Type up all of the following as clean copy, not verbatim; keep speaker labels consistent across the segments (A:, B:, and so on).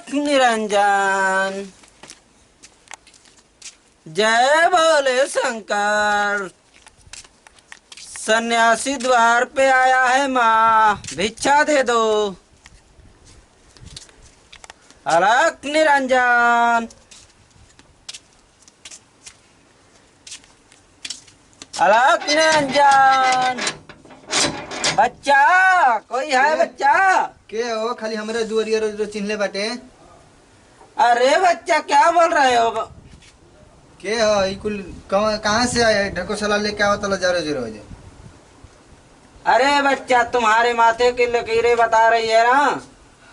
A: अलख निरंजन। जय भोले शंकर। सन्यासी द्वार पे आया है माँ, भिक्षा दे दो। अलख निरंजन, अलख निरंजन। बच्चा कोई है
B: के
A: बच्चा?
B: के हो? खाली हमरे दुआरिया रोज रोज चिन्हले बाटे।
A: अरे बच्चा क्या बोल रहे हो?
B: के हो ई कुल? कहाँ से आए? ढकोसला लेके आवत ला जा रोज रोज।
A: अरे बच्चा, तुम्हारे माथे की लकीरें बता रही है ना।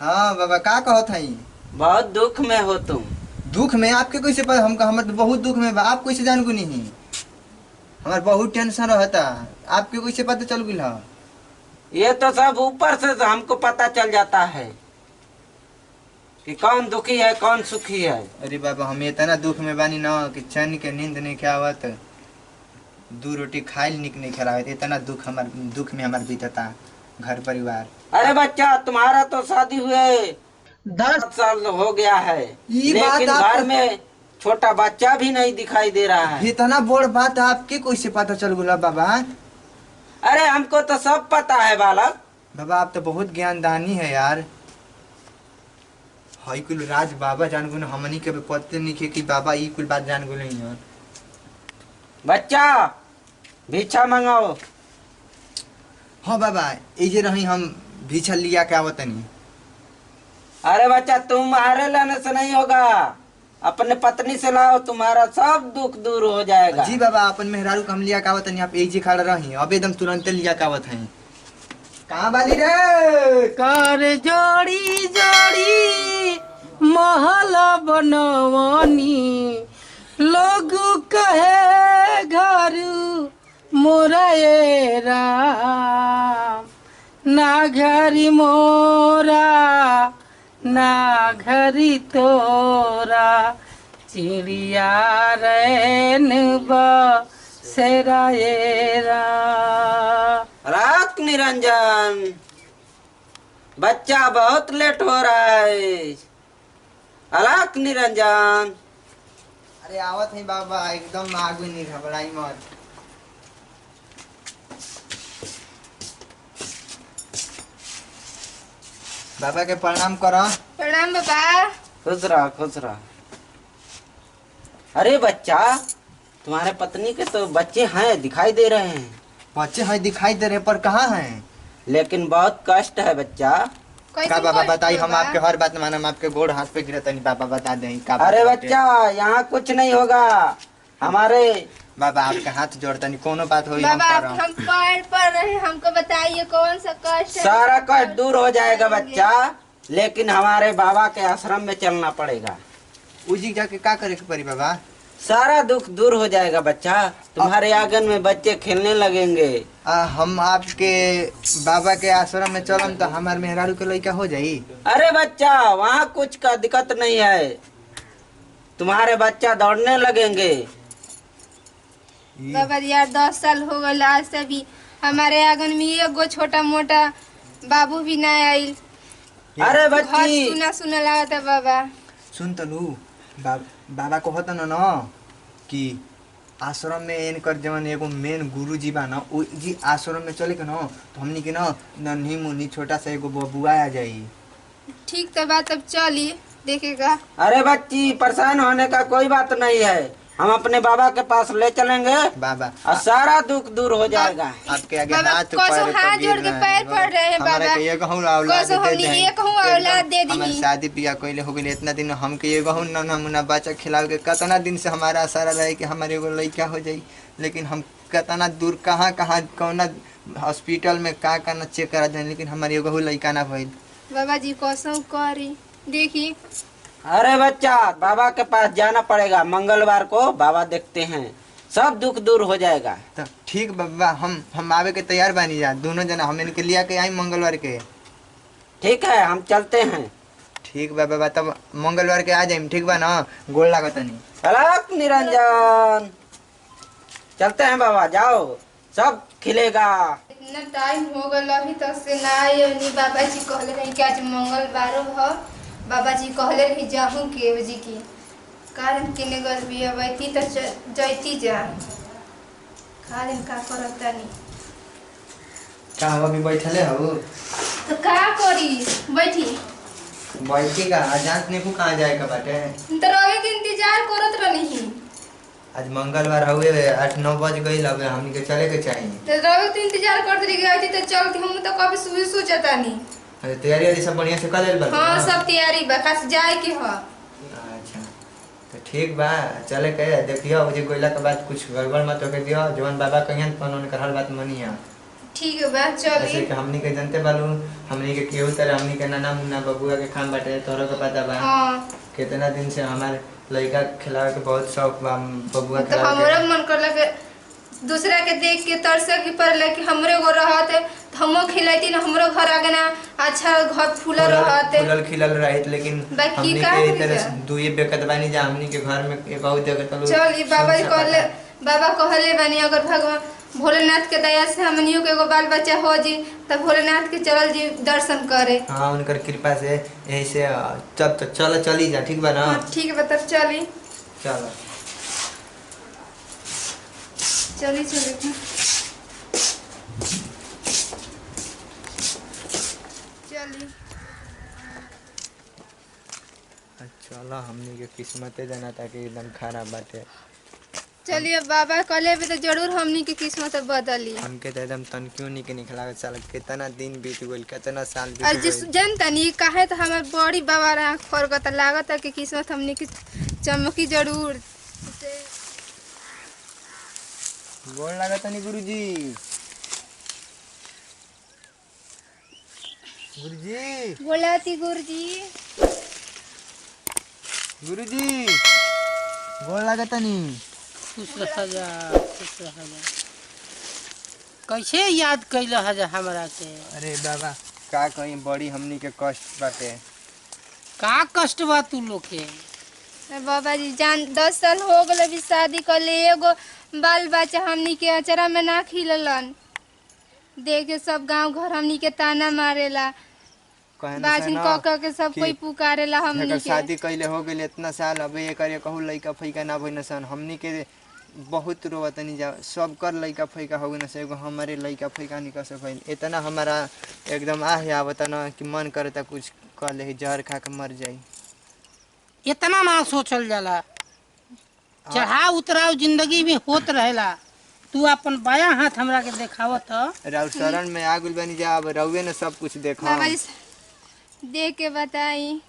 B: हाँ बाबा, का कहत हई?
A: बहुत दुख में हो तुम।
B: दुख में? आपके कैसे पता? हमर तो बहुत दुख में बा। आप कैसे जान गुनी ही? हमार बहुत टेंशन रहता। आपके कैसे पता चल गिल?
A: ये तो सब ऊपर से हमको पता चल जाता है कि कौन दुखी है कौन सुखी है।
B: अरे बाबा, हम इतना दुख में बानी ना कि चैन के नींद नहीं आवत। दू रोटी खाइल निक नहीं खरावत। इतना दुख में हमार बीतता घर परिवार।
A: अरे बच्चा, तुम्हारा तो शादी हुए 10 साल हो गया है,
B: ये बात
A: लेकिन
B: आप
A: घर में छोटा बच्चा भी नहीं दिखाई दे रहा है।
B: इतना बड़ बात आपके कैसे पता चल गुला बाबा?
A: अरे हमको तो सब पता है बालक।
B: बाबा, आप तो बहुत ज्ञानदानी है यार। हई कुल राज बाबा जान गुन, हमनी के पते नहीं खे कि बाबा ई कुल बात जान गुले यार।
A: बच्चा भिक्षा मंगाओ।
B: हाँ बाबा, एजे रही हम भिक्षा लिया के आवतनी।
A: अरे बच्चा, तुम्हारे लाने से नहीं होगा, अपने पत्नी से लाओ, तुम्हारा सब दुख दूर हो जाएगा।
B: जी बाबा, अपन मेहरारू के हम लिया के आवतनी। आप एजे खड़ा रही, अब एकदम तुरंत लिया के आवत हैं। कहाँ बाली रे?
C: कर जोड़ी जोड़ी महल बनवनी, लोग कहे घर मोरा ये राम। ना घरी मोरा ना घरी तोरा, चिड़िया रैन बसेरा ये राम।
A: अलख निरंजन, बच्चा बहुत लेट हो रहा है। अलख निरंजन।
B: अरे आवत है बाबा, एकदम आगू नहीं, घबराई मत। बाबा के प्रणाम करो।
D: प्रणाम बाबा।
A: खुश रहा खुश रहा। अरे बच्चा, तुम्हारे पत्नी के तो बच्चे हैं, दिखाई दे रहे हैं।
B: बच्चे हैं दिखाई दे रहे, पर कहाँ हैं?
A: लेकिन बहुत कष्ट है बच्चा।
B: का बाबा बताई, हम आपके हर बात मानम, आपके गोड़ हाथ पे गिरत नहीं। बाबा बता दें का बात
A: अरे
B: बाटे?
A: बच्चा, यहाँ कुछ नहीं होगा। हमारे
B: बाबा आपके हाथ जोड़ता नहीं, कोनो बात होई हम
D: बाबा
B: करम।
D: हम पैर पर रहे, हमको बताइए कौन सा कष्ट है।
A: सारा कष्ट दूर हो जाएगा बच्चा, लेकिन हमारे बाबा के आश्रम में चलना पड़ेगा।
B: उजी जाके का करे के पड़ी बाबा?
A: सारा दुख दूर हो जाएगा बच्चा। तुम्हारे आंगन में बच्चे खेलने लगेंगे।
B: हम आपके बाबा के आश्रम में चलम तो हमार मेहरारू के लड़का हो जाई?
A: अरे बच्चा, वहाँ कुछ का दिक्कत नहीं है, तुम्हारे बच्चा दौड़ने लगेंगे।
D: बाबा यार 10 साल हो गए, आज से भी हमारे आंगन में एगो छोटा मोटा बाबू भी ना आइल।
A: अरे
D: घर
A: बच्ची,
D: सुना सुना लागता बाबा।
B: सुन तलू, बाबा कहत न कि आश्रम में इनकर जवन एगो मेन गुरु जी बा न, उ जी आश्रम में चले के न तो हमनी के न नन्ही मुन्नी छोटा सा एगो बबुआ आ जाई।
D: ठीक तो बात, अब चली देखेगा।
A: अरे बच्ची, परेशान होने का कोई बात नहीं है, हम अपने बाबा के पास ले चलेंगे
B: बाबा
A: और सारा दुख दूर हो जाएगा।
B: आपके आगे
D: बाबा
B: हाथ
D: कसो हाथ जोड़ के पैर पड़ रहे हैं बाबा।
B: हमरा के ये कहूं औलाद
D: कसो
B: दे
D: हमनी
B: दे।
D: ये कहूं औलाद दे
B: हमार
D: दी।
B: शादी बियाह कइले हो गइल इतना दिन, हमके ये कहूं न नमूना बच्चा खिलाओ के कितना दिन से हमारा आशा रहे कि हमारे एगो लड़का हो जाई, लेकिन हम कितना दूर कहाँ कहाँ कौना हॉस्पिटल में का ना चेक करा दें, लेकिन हमारे एगो लड़का ना भइल।
D: बाबा जी कसो करी देखी।
A: अरे बच्चा, बाबा के पास जाना पड़ेगा, मंगलवार को बाबा देखते हैं, सब दुख दूर हो जाएगा।
B: तो ठीक बाबा, हम आवे के तैयार बानी जा, दोनों जना हम इनके लिया के आई मंगलवार के।
A: ठीक है, हम चलते हैं।
B: ठीक बा बाबा, तब मंगलवार के आ जाइम, ठीक बा ना? गोड़ लागत नहीं।
A: अलख निरंजन, चलते हैं बाबा, जाओ, सब खिलेगा।
D: इतना टाइम हो गल अभी तक से ना आए। बाबा जी कहले रहे कि आज मंगलवार हो, बाबा जी कहले रही जाहूँ के जी की कारण किने गल भी अबैती तो जैती जा कारण का करता नहीं
B: का हम अभी बैठले हो
D: तो का करी बैठी
B: बैठी का अजान ने को कहाँ जाए का बाटे
D: तो रवे के इंतजार करत रहनी
B: आज मंगलवार हुए 8-9 बज गई लगे हमनी के चले के चाहिए
D: तो रवे तो इंतजार करत रही गई तो चलती हम तो कभी सुबह सोचता नहीं
B: अरे तैयारी सब बढ़िया से कर लेल बा
D: हाँ सब तैयारी बा खास जाए के ह
B: अच्छा तो ठीक बा चले के देखियो जे गोइला के बाद कुछ गड़बड़ मत होके दियो जवन बाबा कहियन कानून कर हर बात मनिया
D: ठीक है बा
B: ऐसे
D: चली
B: कि हमनी के जनते बालू हमनी के केहू तरह हमनी के नाना मुन्ना बबुआ के खाम बाटे तोरो के पता बा
D: हाँ
B: कितना दिन से हमारे लड़का खिलावे के बहुत शौक बा बबुआ
D: तो
B: खिलावे
D: हमरा
B: के
D: मन करला के दूसरा के देख के तरसे की पड़ले कि हमरे वो रहत तो हमो खिलाइती ना हमरो घर आगे ना अच्छा घर फूला रहत
B: फूलल खिलल रहित लेकिन
D: बाकी
B: हमनी
D: का
B: के
D: करी
B: तरह
D: जा?
B: दुई बेकत बानी जा हमनी के घर में एक और जगह तलो
D: चल ई बाबा जी कहले बाबा कहले बानी अगर भगवान भोलेनाथ के दया से हमनियो के एगो बाल बच्चा हो जी तब भोलेनाथ के चलल जी दर्शन करे
B: हाँ उनकर कृपा से यही से चल चली जा ठीक बा ना
D: हाँ ठीक है तब चली
B: चलो
D: चली चली चली
B: चलो हमनी के किस्मते जाना था कि एकदम खराब बाटे
D: चलिए बाबा कहले भी तो जरूर हमनी के किस्मत बदली
B: हमके तो एकदम तनक्यों नहीं के निकला चल कितना दिन बीत गइल कितना साल
D: और
B: बीत
D: जिस
B: गइल
D: जनता नहीं काहे तो हमार बड़ी बाबा रहा फरकत लागत है कि किस्मत हमनी की चमकी जरूर
B: गोड़ लागत नहीं गुरुजी गुरुजी
D: बोलाती गुरुजी
B: गुरुजी गोड़ लागत नहीं
C: खुश रह जा खुश रह जा कैसे याद कैल हजा हमरा के
B: अरे बाबा का कहीं बड़ी हमनी के कष्ट बाटे
C: का कष्ट बा तू लोग के
D: बाबा जी जान 10 साल हो गए भी शादी कर ले एगो बाल बच्चा हमनी के अचरा में ना खिललन देखे सब गांव घर हमनी के ताना मारेला
B: कहने से
D: बाजिन
B: ना
D: क के सब
B: कि
D: कोई पुकारेला हमनी
B: जेकर
D: के
B: शादी कैले हो गइल इतना साल अबे एकर कहू लइका फैका ना भइन सन हमनी के बहुत रोवतनी जा सब कर लइका फैका हो गइल से एगो हमारे लइका फैका निकल से भइल इतना हमारा एकदम आहे आवता ना कि मन करता कुछ कर ले जहर खा के मर जाई
C: इतना ना सोचल जाला चढ़ाव उतराव जिंदगी में होत रहेला तू अपन बाया हाथ हमरा के देखावत
B: राउर शरण में आ गइल बनी जा अब रउवे ने सब कुछ देखा
D: बाबा जी देख के बताई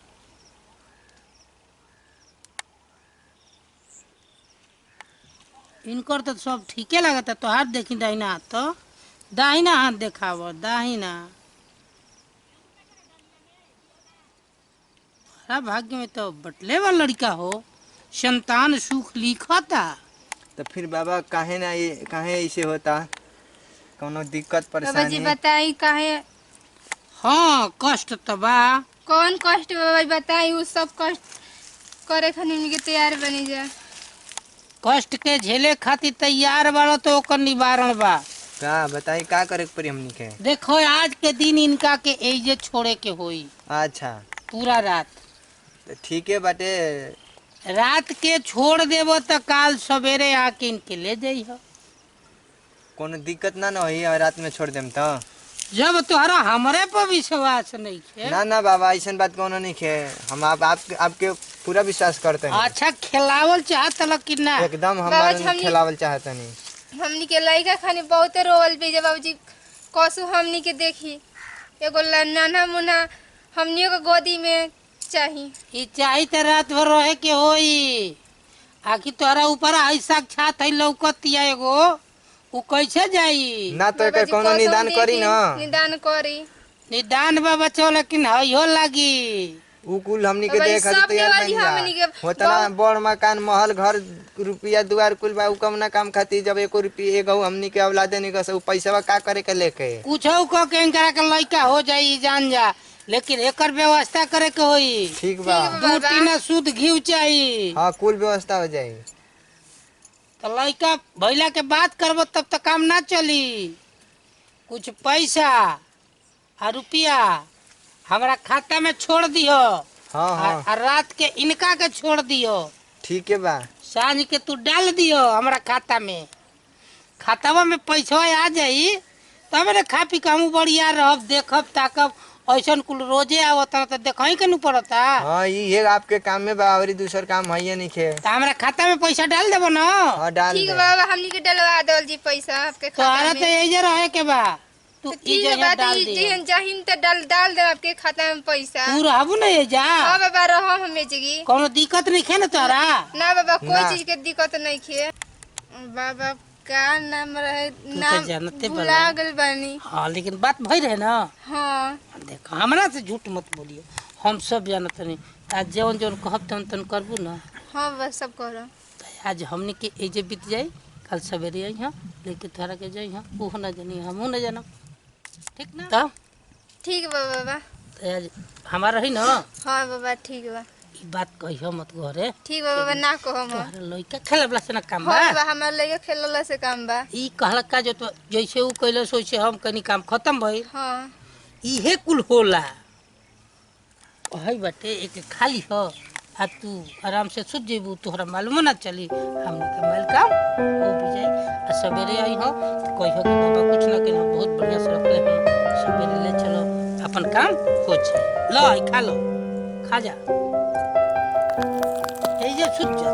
C: इनकर तो सब ठीके लगता तो हाथ देखी दाहिना हाथ तो दाहिना हाथ देखाव दाहिना हमारा भाग्य में तो बटले वाला लड़का हो संतान सुख लिखता
B: तो फिर बाबा काहे ना ये काहे ऐसे होता कोनो दिक्कत
D: बाबा जी
B: परेशानी
D: बताई काहे
C: हाँ कष्ट तो बा
D: कौन कष्ट बाबा जी बताई वो सब कष्ट करे खातिर हमनी के तैयार बनी जा
C: कष्ट के झेले खातिर तैयार बाड़ा तो ओकर निवारण बा
B: का बताई का करे के पड़ी हमनी के
C: देखो आज के दिन इनका के एजे छोड़े के होई
B: अच्छा
C: पूरा रात
B: तो ठीक है बाटे
C: रात के छोड़ देबो तो काल सवेरे आके इनके ले जाइह
B: कोनो दिक्कत ना होई और रात में छोड़ देम तो
C: जब तोहरा हमरे पर विश्वास नहीं है
B: ना ना बाबा ऐसा बात कोनो नहीं है हम आपके पूरा विश्वास करते हैं
C: अच्छा खिलावल चाहत लग कि ना
B: एकदम
D: बाबा
B: हमारे
D: जी, हमनी-
B: खिलावल चाहते नहीं
D: हमनी के लड़का खाने बहुते रोवल भी बाबूजी कसु हमनी के देखी एगो नाना मुना हमनियों के गोदी में चाही
C: ई चाही तो रात भर रहे के होई आखिर तोहरा ऊपर आई साक्षात है लौकतिया एगो उ कैसे जाई
B: ना तो
D: बाबा
B: एकर
D: जी,
B: कोनो
D: कसम
B: निदान
D: देखी,
B: करी ना
D: निदान करी
C: निदान बा बच्चो लेकिन हइयो लागी
B: उ कुल हमनी के
D: बाबा जी,
B: देख
D: सब
B: तैयार
D: देवाली
B: बन जा
D: हमनी के
B: होता ना बड़ मकान महल घर रुपया दुआर कुल बा उ कम ना काम खाती जब एको रुपया एगो हमनी के औलादे नहीं कस उ पैसा का करे के लेके
C: कुछ कह के इनकरा के लड़का हो जाई जान जा लेकिन एकर व्यवस्था करे के होई
B: ठीक बा
C: दू टीना शुद्ध घी चाहिए
B: हाँ कुल व्यवस्था हो जाई
C: तो लड़का भैला के बात करबो तब तक काम ना चली कुछ पैसा और रुपया हमारा खाता में छोड़ दियो
B: हाँ हाँ
C: और रात के इनका के छोड़ दियो,
B: ठीक है बा।
C: सांझ के तू डाल दियो हमरा खाता में। खातावा में पैसा आ जाई तब रे खा पी के हम बढ़िया रहब, देखब ताकब। ऐसन कुल रोजे आवत तो देखही के न पड़ता।
B: हाँ ये आपके काम में बा और दूसर काम है नहीं खे।
C: तो हमरा खाता में पैसा डाल देबो ना।
B: हाँ डाल
D: ठीक
B: दे।
D: बा बाबा, हमनी के डलवा दो जी पैसा आपके खाता
C: तोहरा
D: में।
C: तो यही रहे के बा, तू
D: तो
C: ई
D: ठीक है
C: जगह
D: बात,
C: डाल दे।
D: जहिन तो डाल दे आपके खाता में पैसा।
C: तू रहबू ना ये जा,
D: हाँ बाबा रहो हमें जगी।
C: कोनो दिक्कत नहीं खे ना तोहरा।
D: ना बाबा कोई
B: ना।
D: चीज के दिक्कत नहीं खे। बाबा का नाम रहे,
C: तो
D: नाम
C: जानते
D: भुला
C: बड़ा।
D: गल बानी।
C: हाँ लेकिन बात भई रहे ना।
D: हाँ
C: देख हमरा से झूठ मत बोलियो, हम सब जानत नहीं। आज जौन जौन कहब तन तन करबू ना।
D: हाँ बाबा सब करो।
C: तो आज हमने के एजे बीत जाई, कल सवेरे आई हाँ लेके तोहरा के जाई हाँ, ओहो ना जानी हमहू ना जानब, ठीक ना। तो
D: ठीक बा बाबा।
C: आज हमारा रही ना,
D: हाँ बाबा ठीक बा।
C: ई बात कहियो मत घरे।
D: ठीक बा बाबा, ना कहो हम।
C: तोहरा लइका खेलबला से ना काम बा।
D: हाँ बाबा, हमार लगे खेलला से काम बा।
C: ई कहलक का जो तो जैसे ऊ कैलस वैसे हम कनी काम खत्म भइल।
D: हाँ
C: इहे कुल होला। वही बाटे एक खाली हो आ तू आराम से सुत जेबू, तोहरा मालूम ना चली हमने के माल काम हो भी जाई। आ सवेरे आई हो तो कहियो कि बाबा कुछ ना के बहुत बढ़िया से रखले हो, सवेरे ले चलो अपन काम हो जाए। लो आई खा लो, खा जा। ए जे सुत जा।